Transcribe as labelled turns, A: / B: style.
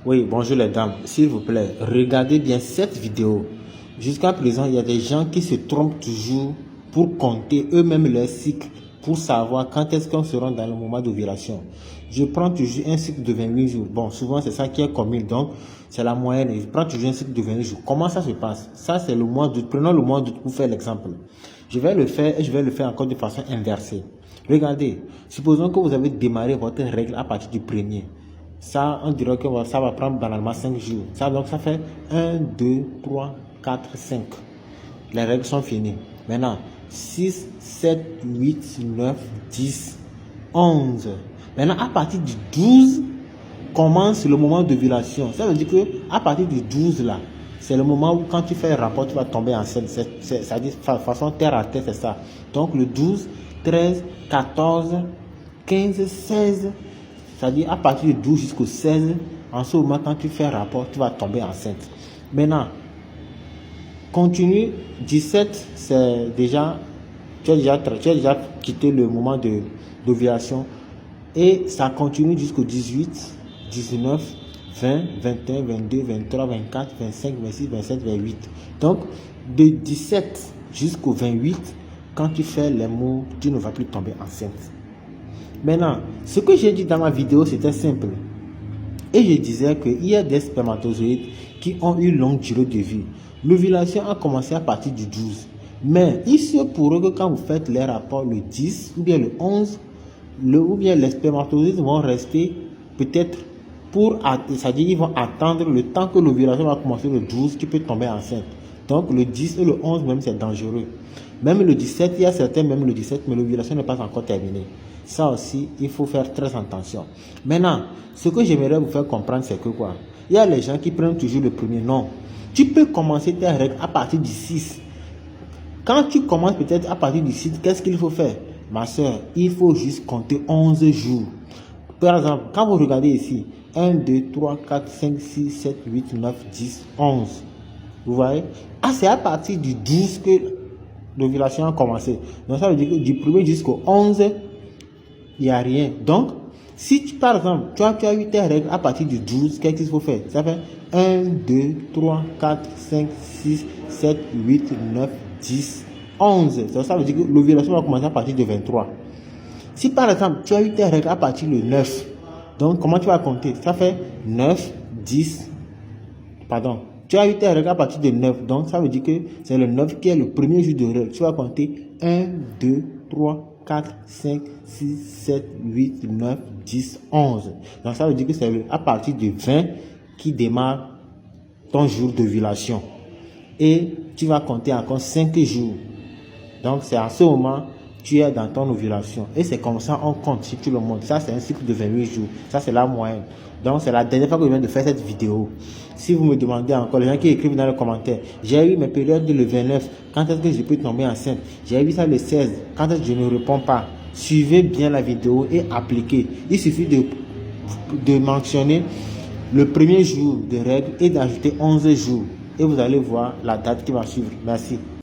A: Oui, bonjour les dames. S'il vous plaît, regardez bien cette vidéo. Jusqu'à présent, il y a des gens qui se trompent toujours pour compter eux-mêmes leur cycle, pour savoir quand est-ce qu'on sera dans le moment d'ovulation. Je prends toujours un cycle de 28 jours. Bon, souvent c'est ça qui est commun, donc c'est la moyenne. Je prends toujours un cycle de 28 jours. Comment ça se passe? Ça, c'est le mois d'août. Prenons le mois d'août pour faire l'exemple. Je vais le faire et je vais le faire encore de façon inversée. Regardez, supposons que vous avez démarré votre règle à partir du premier. Ça, on dirait que ça va prendre banalement 5 jours. Ça, donc, ça fait 1, 2, 3, 4, 5. Les règles sont finies. Maintenant, 6, 7, 8, 9, 10, 11. Maintenant, à partir du 12, commence le moment d'ovulation. Ça veut dire que à partir du 12, là, c'est le moment où quand tu fais un rapport, tu vas tomber enceinte. Ça dit de façon terre à terre, c'est ça. Donc, le 12, 13, 14, 15, 16... C'est-à-dire à partir du 12 jusqu'au 16, en ce moment, quand tu fais rapport, tu vas tomber enceinte. Maintenant, continue. 17, c'est déjà, tu as déjà quitté le moment d'ovulation. Et ça continue jusqu'au 18, 19, 20, 21, 22, 23, 24, 25, 26, 27, 28. Donc, de 17 jusqu'au 28, quand tu fais les mots, tu ne vas plus tomber enceinte. Maintenant, ce que j'ai dit dans ma vidéo, c'était simple. Et je disais qu'il y a des spermatozoïdes qui ont une longue durée de vie. L'ovulation a commencé à partir du 12. Mais il se pourrait que quand vous faites les rapports le 10 ou bien le 11, ou bien les spermatozoïdes vont rester peut-être c'est-à-dire ils vont attendre le temps que l'ovulation va commencer le 12, tu peux tomber enceinte. Donc le 10 et le 11 même c'est dangereux. Même le 17, il y a certains même le 17, mais l'ovulation n'est pas encore terminée. Ça aussi, il faut faire très attention. Maintenant, ce que j'aimerais vous faire comprendre, c'est que quoi? Il y a les gens qui prennent toujours le premier. Non. Tu peux commencer tes règles à partir du 6. Quand tu commences peut-être à partir du 6, qu'est-ce qu'il faut faire? Ma soeur, il faut juste compter 11 jours. Par exemple, quand vous regardez ici, 1, 2, 3, 4, 5, 6, 7, 8, 9, 10, 11. Vous voyez? Ah, c'est à partir du 12 que l'ovulation a commencé. Donc ça veut dire que du 1er jusqu'au 11, il n'y a rien. Donc, si par exemple, tu as eu tes règles à partir du 12, qu'est-ce qu'il faut faire? Ça fait 1, 2, 3, 4, 5, 6, 7, 8, 9, 10, 11. Donc, ça veut dire que l'ovulation va commencer à partir du 23. Si par exemple, tu as eu tes règles à partir du 9, donc comment tu vas compter? Ça fait 9, 10, pardon. Tu as eu tes règles à partir de 9, donc ça veut dire que c'est le 9 qui est le premier jour de règle. Tu vas compter 1, 2, 3, 4, 5, 6, 7, 8, 9, 10, 11. Donc ça veut dire que c'est à partir de 20 qui démarre ton jour d'ovulation. Et tu vas compter encore 5 jours. Donc c'est à ce moment tu es dans ton ovulation. Et c'est comme ça on compte sur tout le monde. Ça c'est un cycle de 28 jours. Ça c'est la moyenne. Donc c'est la dernière fois que je viens de faire cette vidéo. Si vous me demandez encore, les gens qui écrivent dans les commentaires, j'ai eu mes périodes le 29, quand est-ce que je peux tomber enceinte? J'ai eu ça le 16, quand est-ce que je ne réponds pas? Suivez bien la vidéo et appliquez. Il suffit de mentionner le premier jour de règle et d'ajouter 11 jours. Et vous allez voir la date qui va suivre. Merci.